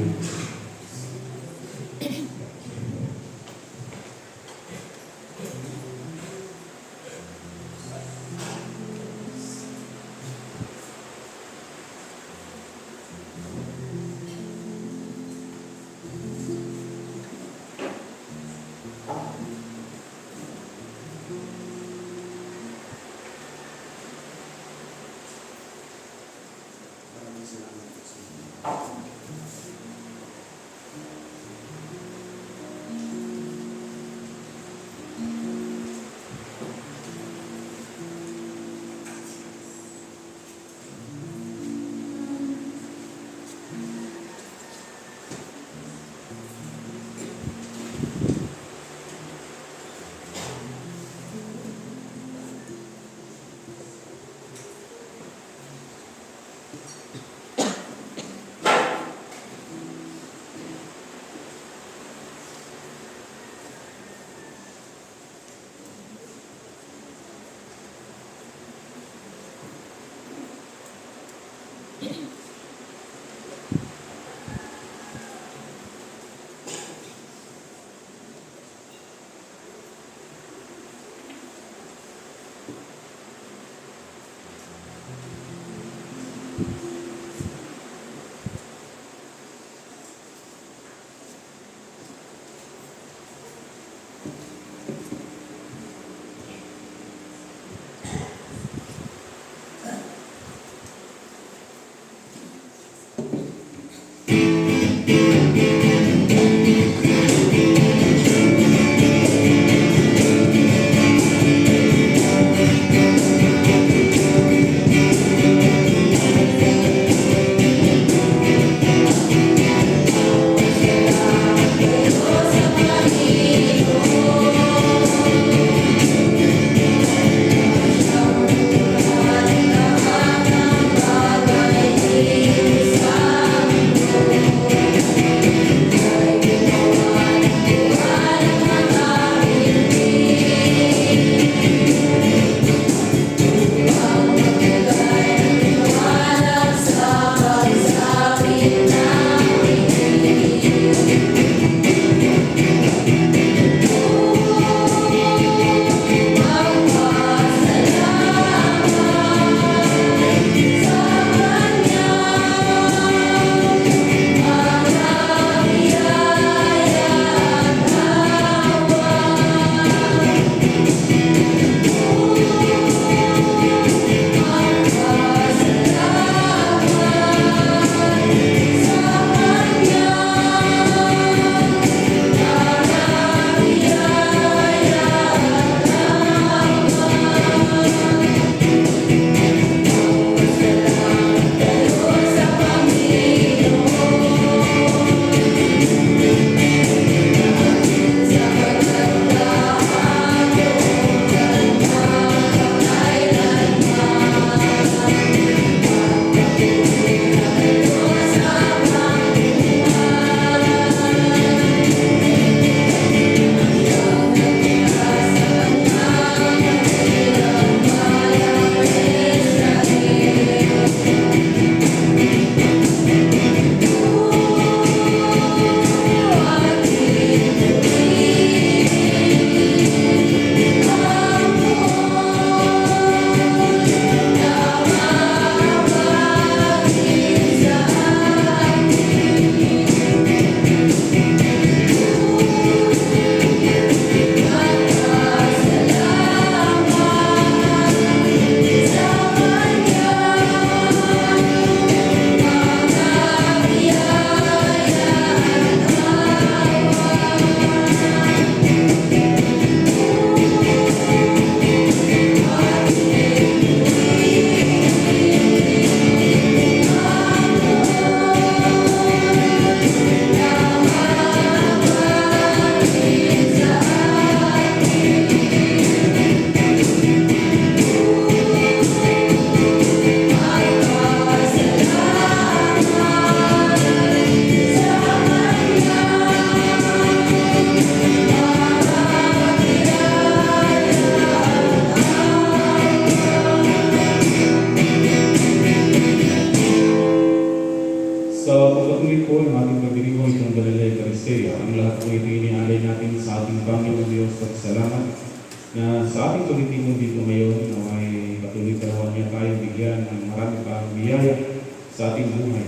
na sa ating tulitin dito ngayon na may patuloy karawan niya tayo bigyan ng marami pang biyaya sa ating buhay.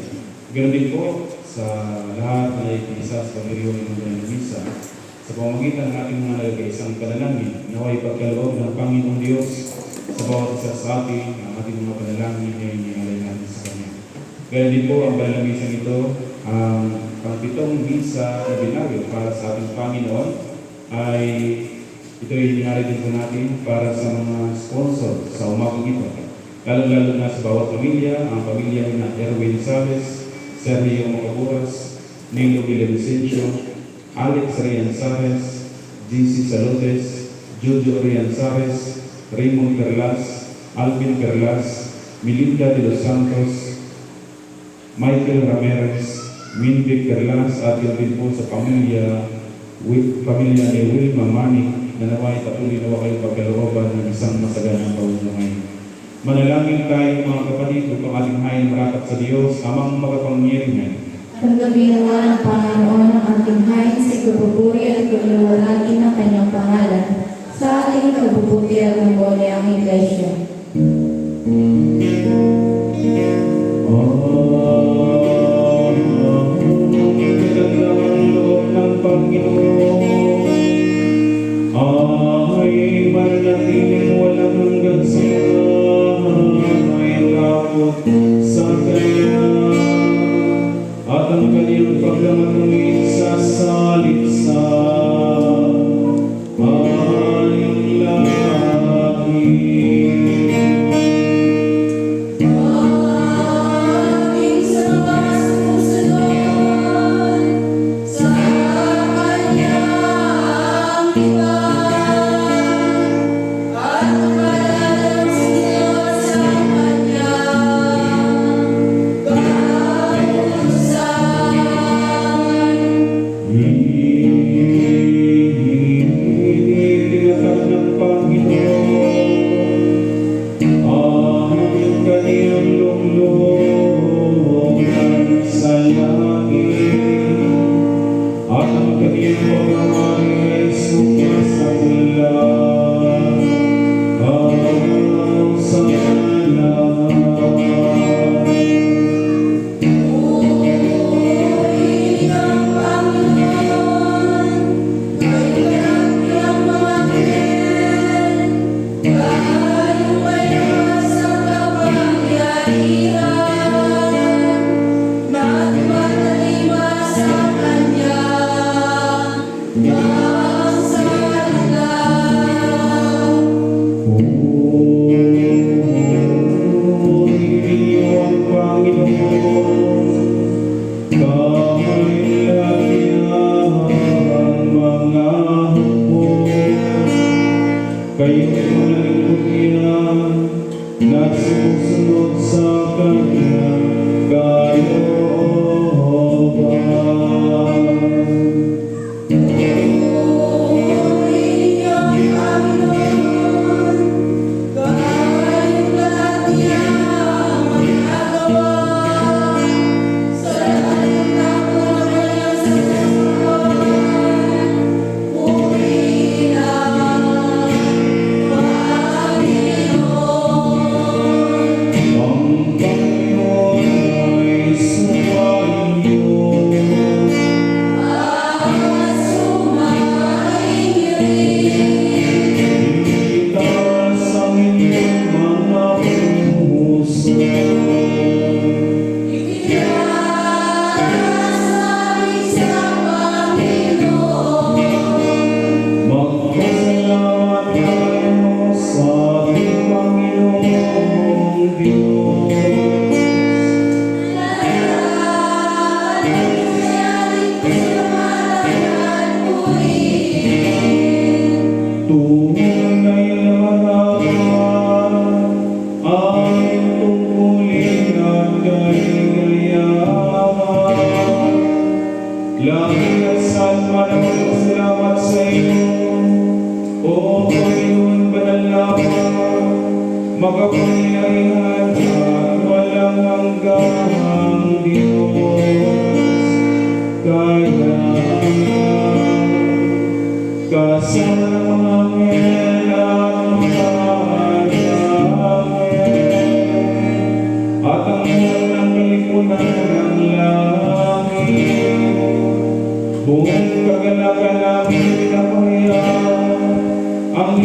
Ganoon din po sa lahat na ikinisa sa pagdiriwang ng buhay ng misa sa pamamagitan ng ating mga nagkaisang panalangin naway pagkaloob ng Panginoong Diyos sa bawat isa sa atin ang ating mga panalangin ay inialay natin sa Kanya. Ganoon din po ang panalangin ito ang pangpitong misa na binago para sa ating Panginoon ay ito ay inari din po natin para sa mga sponsor sa umagang ito. Lalo-lalo na sa bawat pamilya, ang pamilya na Erwin Saves, Sergio Macaburas, Nilo Villavicencio, Alex Rian Saves, GC Salotes, Jojo Rian Saves, Raymond Perlas, Alvin Perlas, Melinda de los Santos, Michael Ramirez, Minvic Perlas at yun din po sa pamilya ni Wilma Mani na naway patuloy nawa kayong pagkalooban ng isang masaganang pamumuhay. Manalangin tayo mga kapatid upang ating hayin marapat sa Diyos amang makapangyarihan. Tanggapin nawa ng Panginoon ang ating hain sa ikabuburi at ikaluwalhati ng kanyang pangalan sa ating kabubuti at muli ang Iglesia. Ay manatiling walang hanggan sa may takot sa Kanya at ang Kanyang paglamatawid sa salit sa aling langit. Kayo manalingkod niya na sumusunod sa Kanya kalooban. Salamat sa iyo, O Panginoon banal na makapangyarihan at walang hanggang Diyos. Kaya kasama ng mga anghel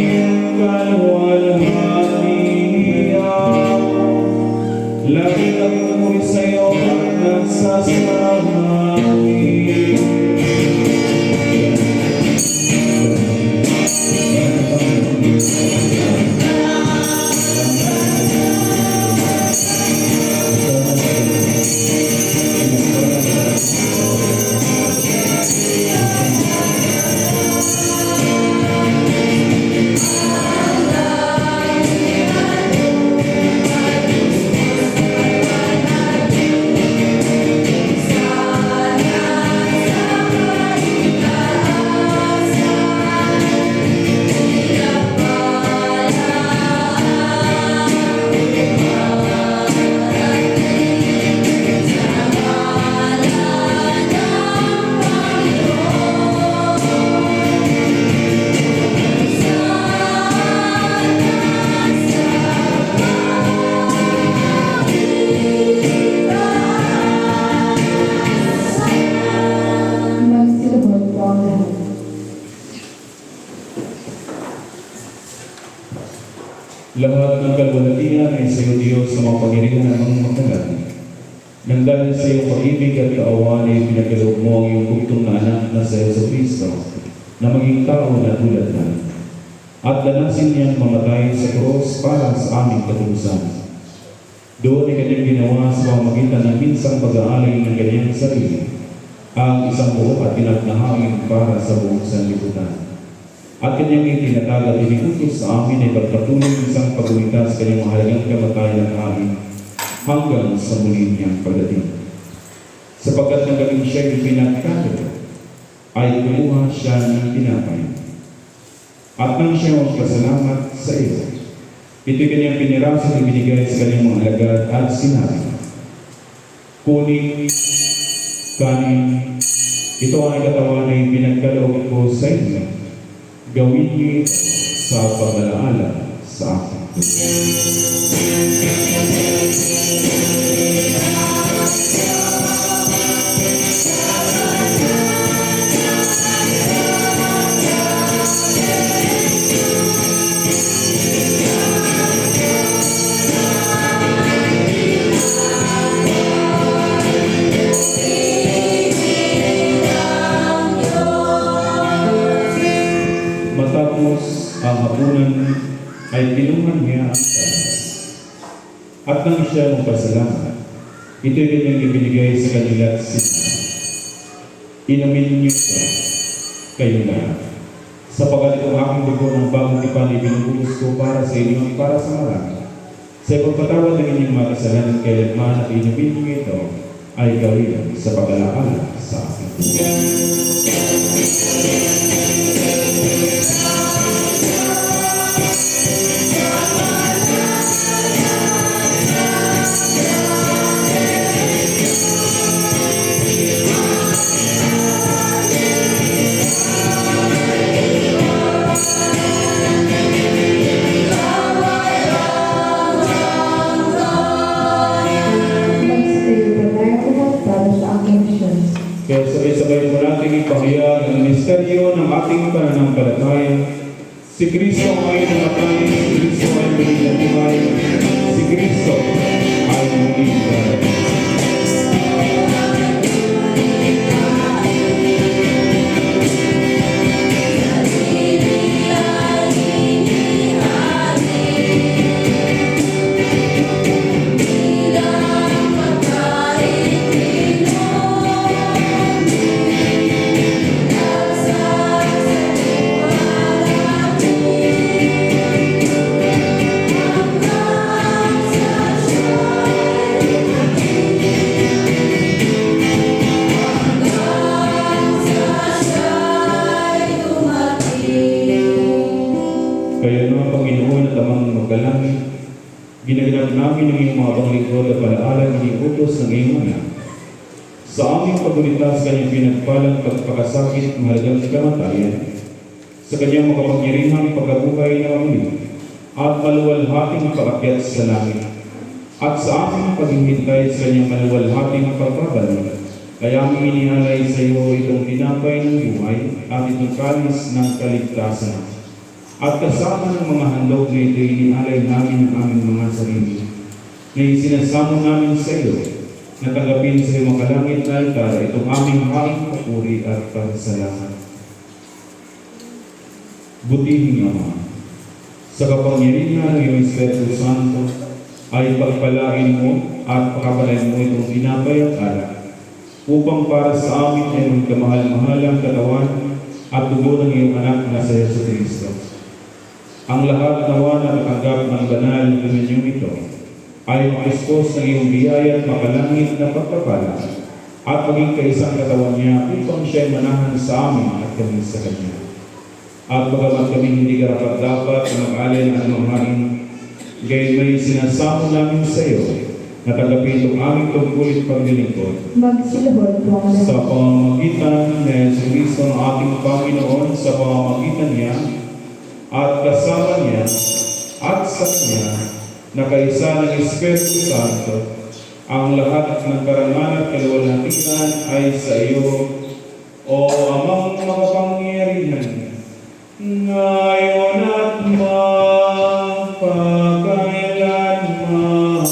iyong kaluwalhatian. Lagi ako'y sa'yo at nagsasalamin. Magsilabot po ang lahat. Lahat ng kalwalhatian ay sa iyo, Diyos, na mapangyarihan ng mga magkalat. Nang dahil sa iyong pag-ibig at kaawaan ay pinagkaloob mo ang iyong bugtong na anak na sa Jesucristo, na maging tao na tulad na. At danasin niyang mamatay sa krus para sa aming katubusan. Doon ay kanyang ginawa sa pamamagitan ng minsang pag-aalay ng kanyang sarili, ang isang buo at pinagnahain para sa buong sanlibutan. At kanyang itinatag at iniutos sa amin ay pagpatuloy ng isang pag-umitas sa kanyang mahalagang kamatayan namin hanggang sa muli niyang pagdating. Sapagkat nang gawin siya yung pinagkakalo, ay kumuha siya ng tinapay. At nang siya magpasalamat sa iyo, ito kanyang piniraso at ibinigay sa kanyang mga alagad at sinabi, kunin, kanin, ito ang katawan na pinagkaloob ko sa inyo. Gawin niyo ito sa pag-alaala sa akin. Matapos ang hapunan ay tinungan niya ang talas. At nang siya magpasalamat, ito'y kanyang ibinigay sa kanila at sinabi, inumin niyo ito, kayo lahat. Sapagkat itong aking dugo ng bagong tipan ay binubuhos ko para sa inyo at para sa marami. Sa pagpatawad ng inyong mga kasalanan kailanman at inumin niyo ito ay gawin sa pag-alaala sa akin. Magsilabot po tayo lahat para sa aking misyon. Kaya sabay-sabay mo natin ipahayag ang misteryo ng ating pananampalataya. Si Kristo ay namatay, si Kristo ay muling nabuhay, si Kristo ay muling nabuhay. Kaya naman, Panginoon, at amang magdalangin, ginaganap namin ang iyong mga panglingkod at palaalang iniutos ng iyong anak. Sa aming pagulita sa kanyang pinagpalang pagpakasakit, mahalagang kamatayan, sa kanyang makapangyarihang pagkabuhay na muli, at maluwalhating pag-akyat sa langit, at sa aming paghihintay sa kanyang maluwalhating pagbabalik, kaya aming inihalay sa iyo itong tinapay ng buhay at itong kalis ng kaligtasan. At kasama ng mga handog na ito, inialay namin ang aming mga sarili, na isinasamo namin sa iyo, na tanggapin sa iyong makalangit na altar itong aming haing papuri at pasasalamat. Butihin Ama, sa kapangyarihan ng iyong Espiritu Santo, ay pagpalain mo at pakapalain mo itong tinapay at alak, upang para sa amin ay magkamahal-mahalang katawan at dugo ng iyong anak na sa Yesu Kristo. Ang lahat nawa na nakatanggap ng banal na dominyong ito ay maispos ng iyong biyaya at makalangit na pagpapala at maging kaisang katawan niya upang siya'y manahan sa amin at kami sa Kanya. At bagamat kami hindi karapat-dapat na mag-alay ng anumang hain, gayon may sinasamo namin sa iyo na tanggapin itong aming tungkulit paglilingkod Magsilahod po ang sa lahat. pamamagitan ni Yesu Kristo ng ating Panginoon, sa pamamagitan niya at kasama niya at sa Kanya na kaisa ng Espiritu Santo, ang lahat ng karangalan at kaluwalhatian ay sa iyo, o Amang makapangyarihan, ngayon at magpakailanman.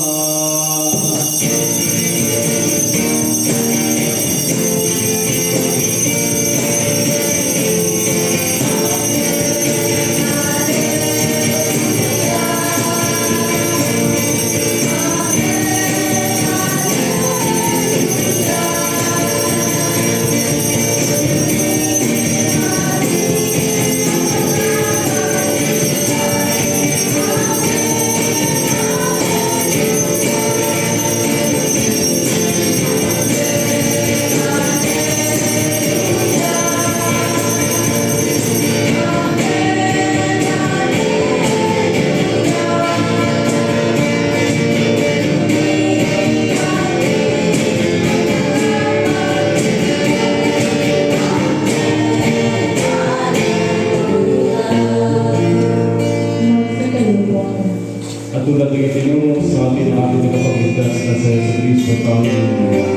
Magsilahod po ang lahat. At tulad ng itinuro sa atin ang ating nakapagligtas na sa Yesu Kristo, Panginoon.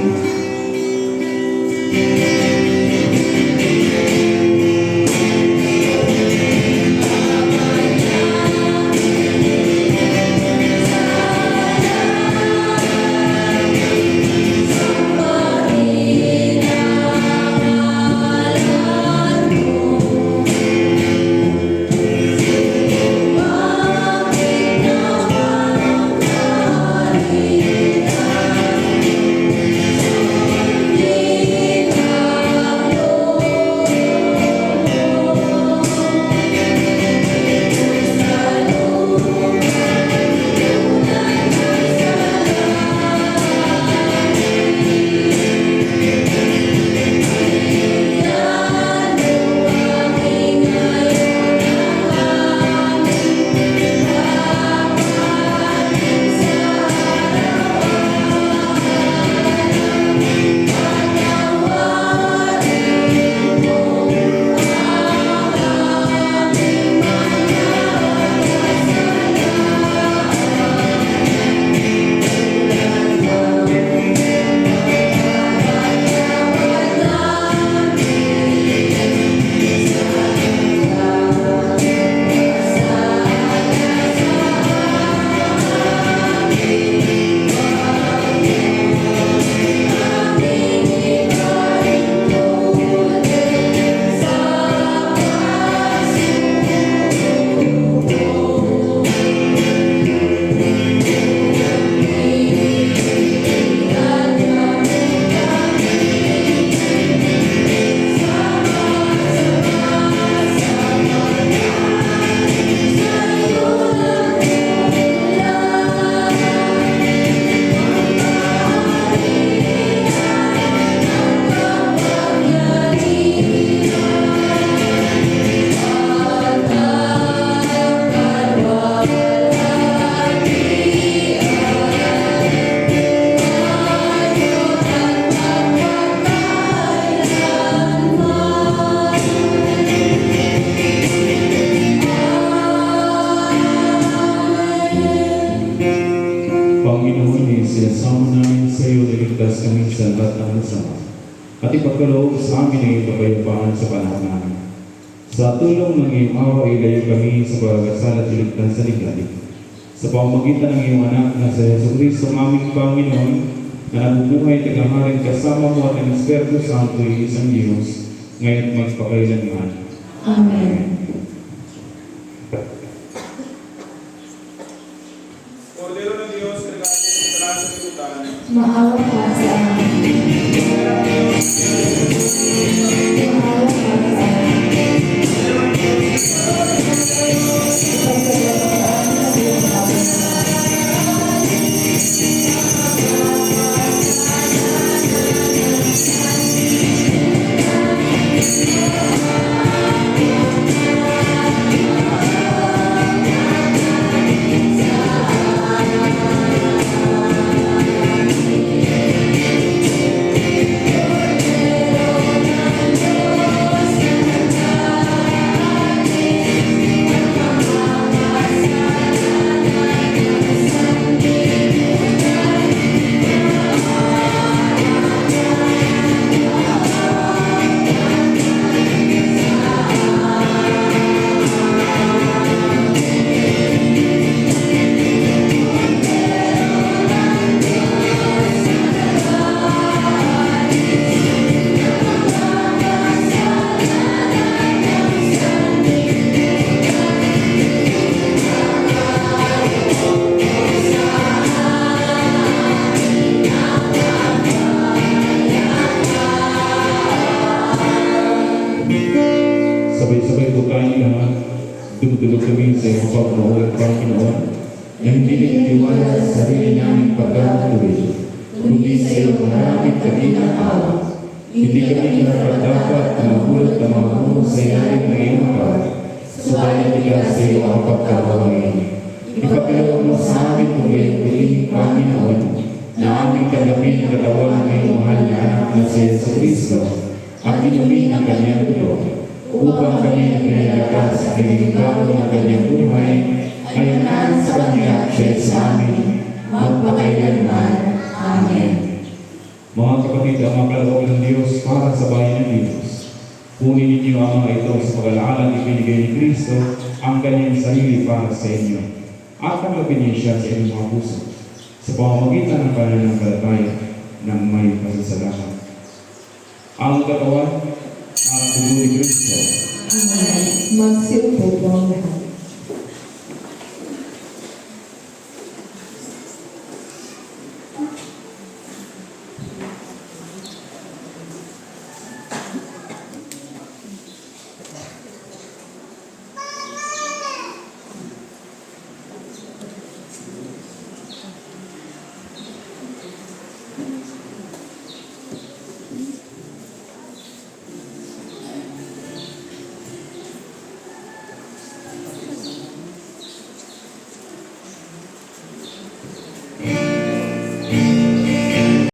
sinasama namin sa iyo na ligtas kami sa lahat ng masama at ipagkaloob sa amin ang iyong kapayapaan sa panahon namin. Sa tulong ng iyong awa, ilayo kami sa pagkasal at iligtas sa ligalig. Sa pamamagitan ng iyong anak na sa Jesucristo, aming Panginoon, na nabubuhay tagaharin kasama mo at ang Espiritu Santo ay isang Diyos, ngayon at magpakailanman. Amen. Kordero ng Diyos, regalo sa talaan sa libutan. Maawa ka sa amin. Kordero ng Diyos, Maawa ka sa amin. Sabay-sabay po tayong lahat, dumudulog kami sa iyong pagmamahal, Panginoon, na hindi nagtiwala sa sarili naming pagkakatuloy, kundi sa iyong maraming kabilang awa. Hindi kami narapadapat na magulat na mga sa ilalim ng iyong awa, subalit ikaw sa iyong mga pagkakawangin. Ipagkalawag mo sa amin kung iyong piling, Panginoon, na aming tanggapin ang katawan ng iyong mahal na anak na si Jesucristo, at inumin ang kanyang dugo, upang kami na pinalakas sa pinagbago ng kanyang buhay, ay naan sa kanya at siya sa amin, magpakailanman. Amen. Mga kapatid, ang mga kaloob ng Diyos para sa bayan ng Diyos. Kunin ninyo ang mga ito sa pag-alaalang ibinigay ni Kristo ang kanyang sarili para sa inyo. At tanggapin niyo siya sa inyong mga puso sa pamamagitan ng pananampalataya ng may pasasalamat. Ang katawan at dugo ni Kristo. Magsiupo po ang lahat.